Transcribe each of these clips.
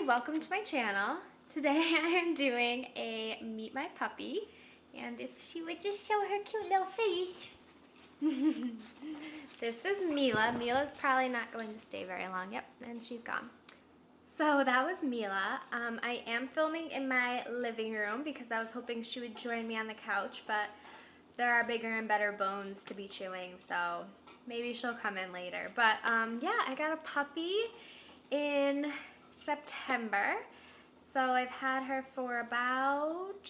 welcome to my channel. Today I am doing a meet my puppy, and if she would just show her cute little face. This is Mila. Mila's probably not going to stay very long. Yep, and she's gone. So that was Mila. I am filming in my living room because I was hoping she would join me on the couch, but there are bigger and better bones to be chewing, so maybe she'll come in later. But yeah, I got a puppy in September. So I've had her for about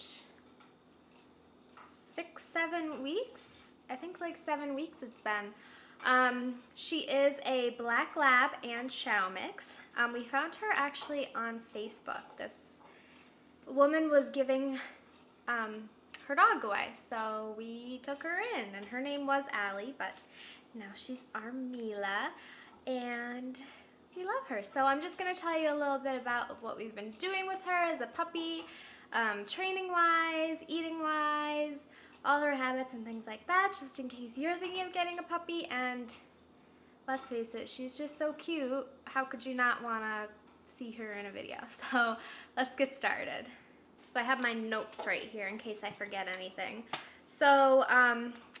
6-7 weeks. I think like 7 weeks it's been. She is a black lab and chow mix. We found her actually on Facebook. This woman was giving her dog away, so we took her in, and her name was Allie, but now she's our Mila, and we love her. So I'm just going to tell you a little bit about what we've been doing with her as a puppy, training-wise, eating-wise, all her habits and things like that, just in case you're thinking of getting a puppy. And let's face it, she's just so cute. How could you not want to see her in a video? So let's get started. So I have my notes right here in case I forget anything. So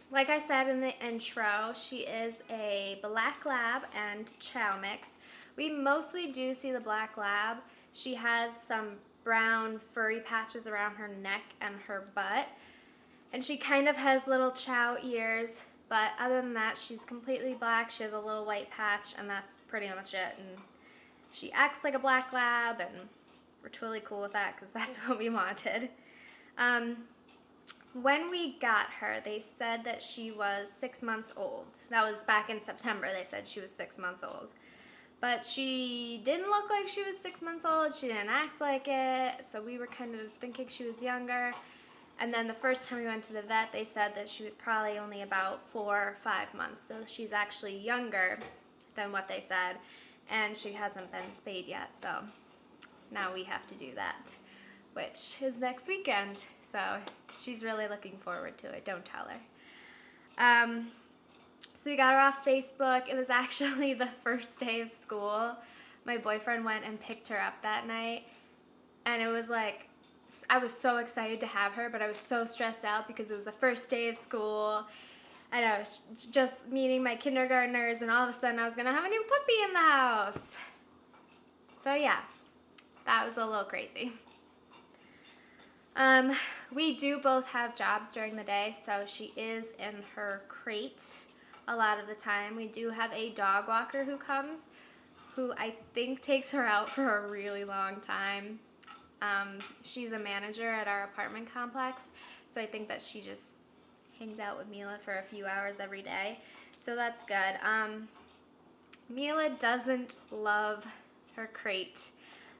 like I said in the intro, she is a black lab and chow mix. We mostly do see the black lab. She has some brown furry patches around her neck and her butt. And she kind of has little chow ears, but other than that, she's completely black. She has a little white patch, and that's pretty much it. And she acts like a black lab, and we're totally cool with that because that's what we wanted. When we got her, they said that she was 6 months old. That was back in September. They said she was 6 months old. But she didn't look like she was 6 months old. She didn't act like it. So we were kind of thinking she was younger. And then the first time we went to the vet, they said that she was probably only about 4 or 5 months. So she's actually younger than what they said. And she hasn't been spayed yet. So now we have to do that, which is next weekend. So she's really looking forward to it. Don't tell her. So we got her off Facebook. It was actually the first day of school. My boyfriend went and picked her up that night. And it was like, I was so excited to have her, but I was so stressed out because it was the first day of school. And I was just meeting my kindergartners, and all of a sudden I was going to have a new puppy in the house. So yeah, that was a little crazy. We do both have jobs during the day, so she is in her crate a lot of the time. We do have a dog walker who comes, who I think takes her out for a really long time. She's a manager at our apartment complex, so I think that she just hangs out with Mila for a few hours every day, so that's good. Mila doesn't love her crate.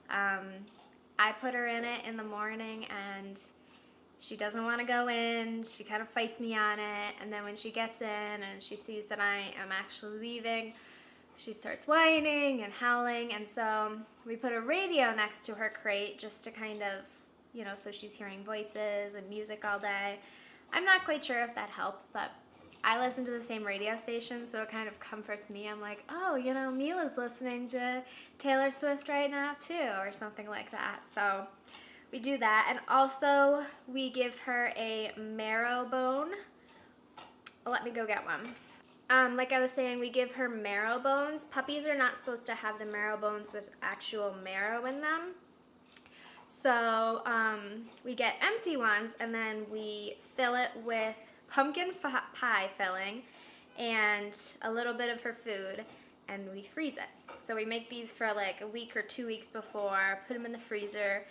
I put her in it in the morning, and she doesn't want to go in. She kind of fights me on it, and then when she gets in and she sees that I am actually leaving, she starts whining and howling. And so we put a radio next to her crate just to kind of, you know, so she's hearing voices and music all day. I'm not quite sure if that helps, but I listen to the same radio station, so it kind of comforts me. I'm like, oh, you know, Mila's listening to Taylor Swift right now too, or something like that. So we do that. And also we give her a marrow bone. Let me go get one. Like I was saying, we give her marrow bones. Puppies are not supposed to have the marrow bones with actual marrow in them. So we get empty ones, and then we fill it with pumpkin pie filling and a little bit of her food, and we freeze it. So we make these for like a week or 2 weeks before, put them in the freezer,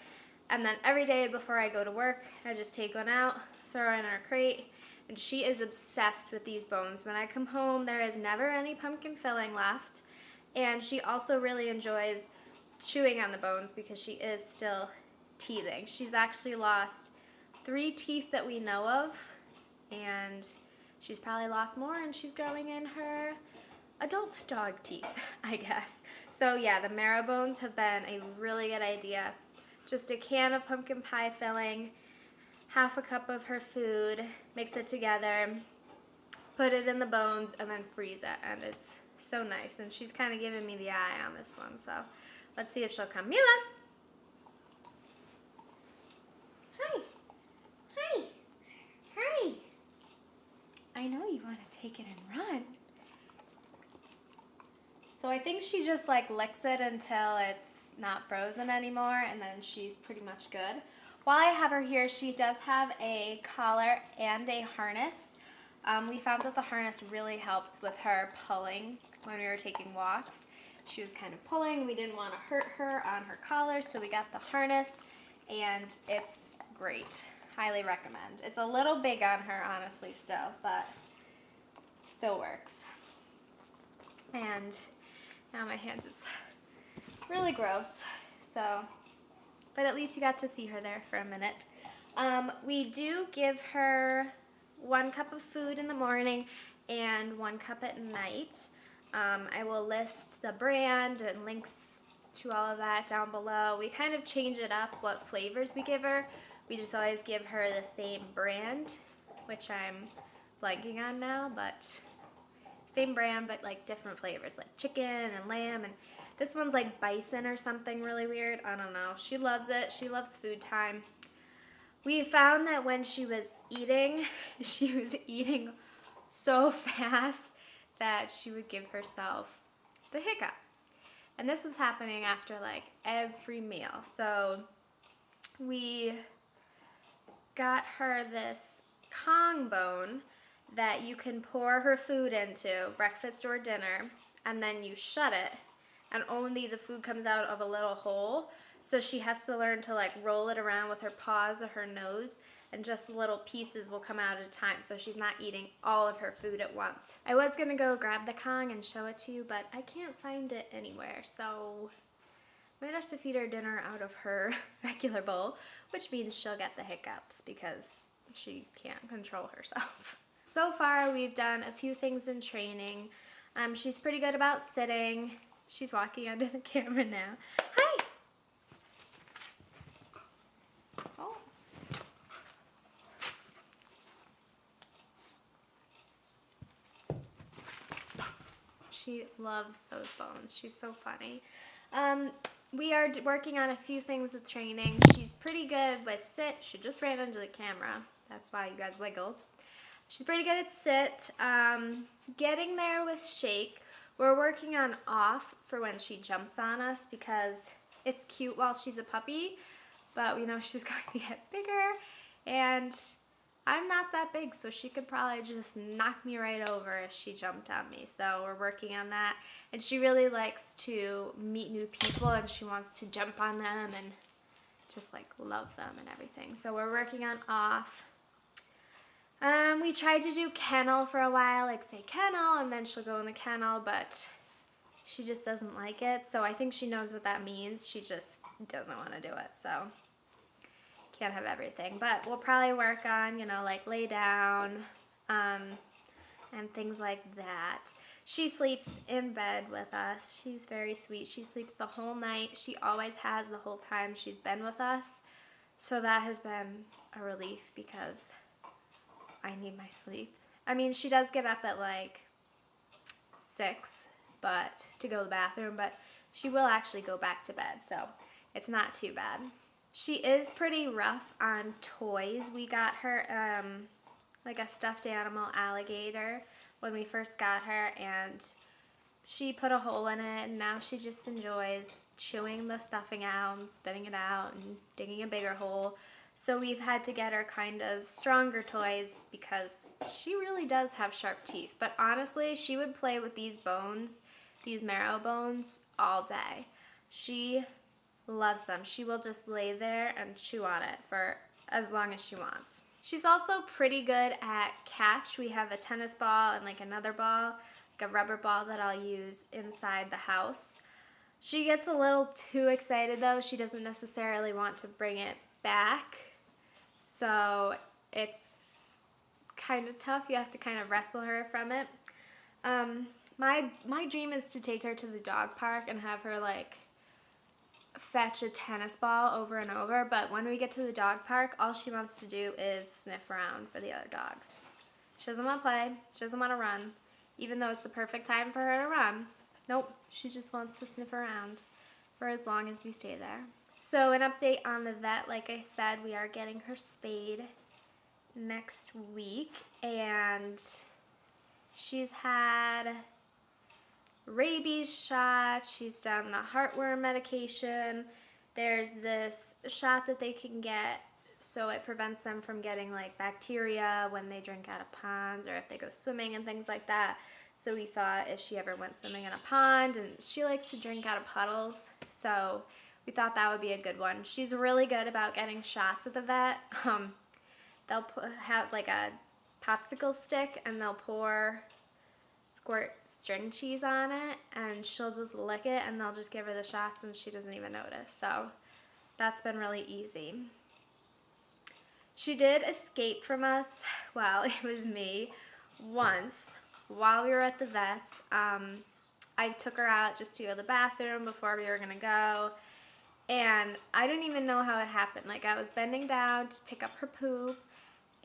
and then every day before I go to work, I just take one out, throw it in our crate, and she is obsessed with these bones. When I come home, there is never any pumpkin filling left, and she also really enjoys chewing on the bones because she is still teething. She's actually lost 3 teeth that we know of, and she's probably lost more, and she's growing in her adult dog teeth, I guess. So yeah, the marrow bones have been a really good idea. Just a can of pumpkin pie filling, half a cup of her food, mix it together, put it in the bones, and then freeze it, and it's so nice. And she's kind of giving me the eye on this one, so let's see if she'll come. Mila! want to take it and run. So I think she just like licks it until it's not frozen anymore, and then she's pretty much good. While I have her here, she does have a collar and a harness. We found that the harness really helped with her pulling when we were taking walks. She was kind of pulling. We didn't want to hurt her on her collar, so we got the harness, and it's great. Highly recommend. It's a little big on her, honestly, still, but still works. And now my hands is really gross, so, but at least you got to see her there for a minute. We do give her 1 cup of food in the morning and 1 cup at night. I will list the brand and links to all of that down below. We kind of change it up what flavors we give her. We just always give her the same brand, which I'm blanking on now, but same brand, but like different flavors, like chicken and lamb, and this one's like bison or something really weird. I don't know. She loves it. She loves food time. We found that when she was eating so fast that she would give herself the hiccups. And this was happening after like every meal. So we got her this Kong bone that you can pour her food into, breakfast or dinner, and then you shut it, and only the food comes out of a little hole. So she has to learn to like roll it around with her paws or her nose, and just little pieces will come out at a time, so she's not eating all of her food at once. I was gonna go grab the Kong and show it to you, but I can't find it anywhere, so I might have to feed her dinner out of her regular bowl, which means she'll get the hiccups because she can't control herself. So far, we've done a few things in training. She's pretty good about sitting. She's walking under the camera now. Hi! Oh. She loves those bones. She's so funny. We are working on a few things with training. She's pretty good with sit. She just ran into the camera. That's why you guys wiggled. She's pretty good at sit. Getting there with shake. We're working on off for when she jumps on us because it's cute while she's a puppy, but we know she's going to get bigger, and I'm not that big, so she could probably just knock me right over if she jumped on me. So we're working on that. And she really likes to meet new people, and she wants to jump on them and just like love them and everything. So we're working on off. We tried to do kennel for a while, like say kennel, and then she'll go in the kennel, but she just doesn't like it. So I think she knows what that means. She just doesn't want to do it, so can't have everything. But we'll probably work on, you know, like lay down and things like that. She sleeps in bed with us. She's very sweet. She sleeps the whole night. She always has the whole time she's been with us. So that has been a relief because I need my sleep. I mean, she does get up at like 6 to go to the bathroom, but she will actually go back to bed, so it's not too bad. She is pretty rough on toys. We got her like a stuffed animal alligator when we first got her, and she put a hole in it, and now she just enjoys chewing the stuffing out and spitting it out and digging a bigger hole. So we've had to get her kind of stronger toys because she really does have sharp teeth. But honestly, she would play with these bones, these marrow bones, all day. She loves them. She will just lay there and chew on it for as long as she wants. She's also pretty good at catch. We have a tennis ball and like another ball, like a rubber ball that I'll use inside the house. She gets a little too excited though. She doesn't necessarily want to bring it back. So it's kind of tough. You have to kind of wrestle her from it. My dream is to take her to the dog park and have her like fetch a tennis ball over and over, but when we get to the dog park, all she wants to do is sniff around for the other dogs. She doesn't want to play. She doesn't want to run, even though it's the perfect time for her to run. Nope, she just wants to sniff around for as long as we stay there. So an update on the vet, like I said, we are getting her spayed next week, and She's had rabies shots. She's done the heartworm medication. There's this shot that they can get so it prevents them from getting like bacteria when they drink out of ponds or if they go swimming and things like that. So we thought if she ever went swimming in a pond, and she likes to drink out of puddles, so we thought that would be a good one. She's really good about getting shots at the vet. They'll have like a popsicle stick and they'll squirt string cheese on it, and she'll just lick it and they'll just give her the shots and she doesn't even notice. So that's been really easy. She did escape from us, well, it was me, once while we were at the vet's. I took her out just to go to the bathroom before we were gonna go, and I didn't even know how it happened. Like, I was bending down to pick up her poop,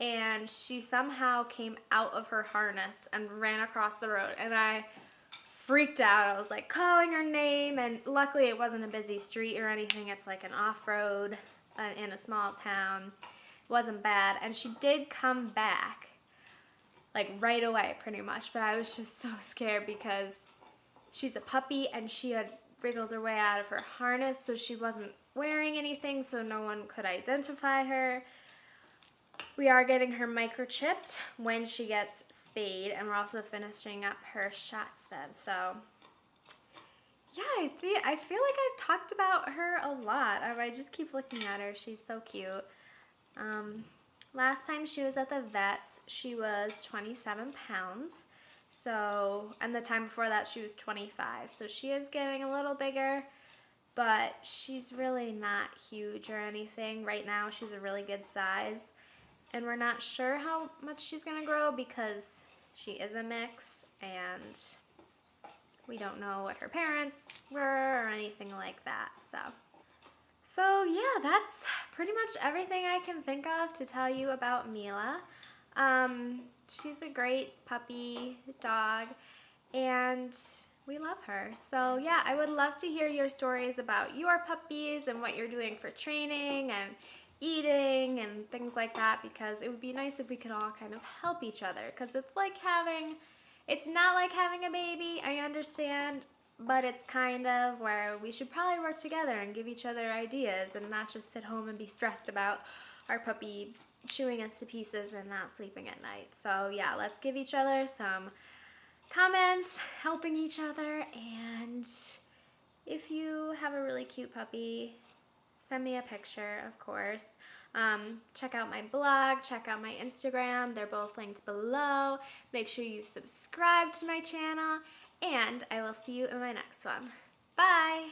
and she somehow came out of her harness and ran across the road, and I freaked out. I was like calling her name, and luckily it wasn't a busy street or anything. It's like an off-road in a small town. It wasn't bad, and she did come back like right away pretty much, but I was just so scared because she's a puppy and she had wriggled her way out of her harness, so she wasn't wearing anything, so no one could identify her. We are getting her microchipped when she gets spayed, and we're also finishing up her shots then. So yeah, I feel like I've talked about her a lot. I just keep looking at her. She's so cute. Last time she was at the vet's, she was 27 pounds. So, and the time before that she was 25. So she is getting a little bigger, but she's really not huge or anything. Right now she's a really good size, and we're not sure how much she's gonna grow because she is a mix and we don't know what her parents were or anything like that. So yeah, that's pretty much everything I can think of to tell you about Mila. She's a great puppy dog, and we love her. So yeah, I would love to hear your stories about your puppies and what you're doing for training and eating and things like that, because it would be nice if we could all kind of help each other, because it's not like having a baby, I understand, but it's kind of where we should probably work together and give each other ideas and not just sit home and be stressed about our puppy chewing us to pieces and not sleeping at night. So yeah, let's give each other some comments, helping each other, and if you have a really cute puppy, send me a picture, of course. Check out my blog, check out my Instagram. They're both linked below. Make sure you subscribe to my channel, and I will see you in my next one. Bye!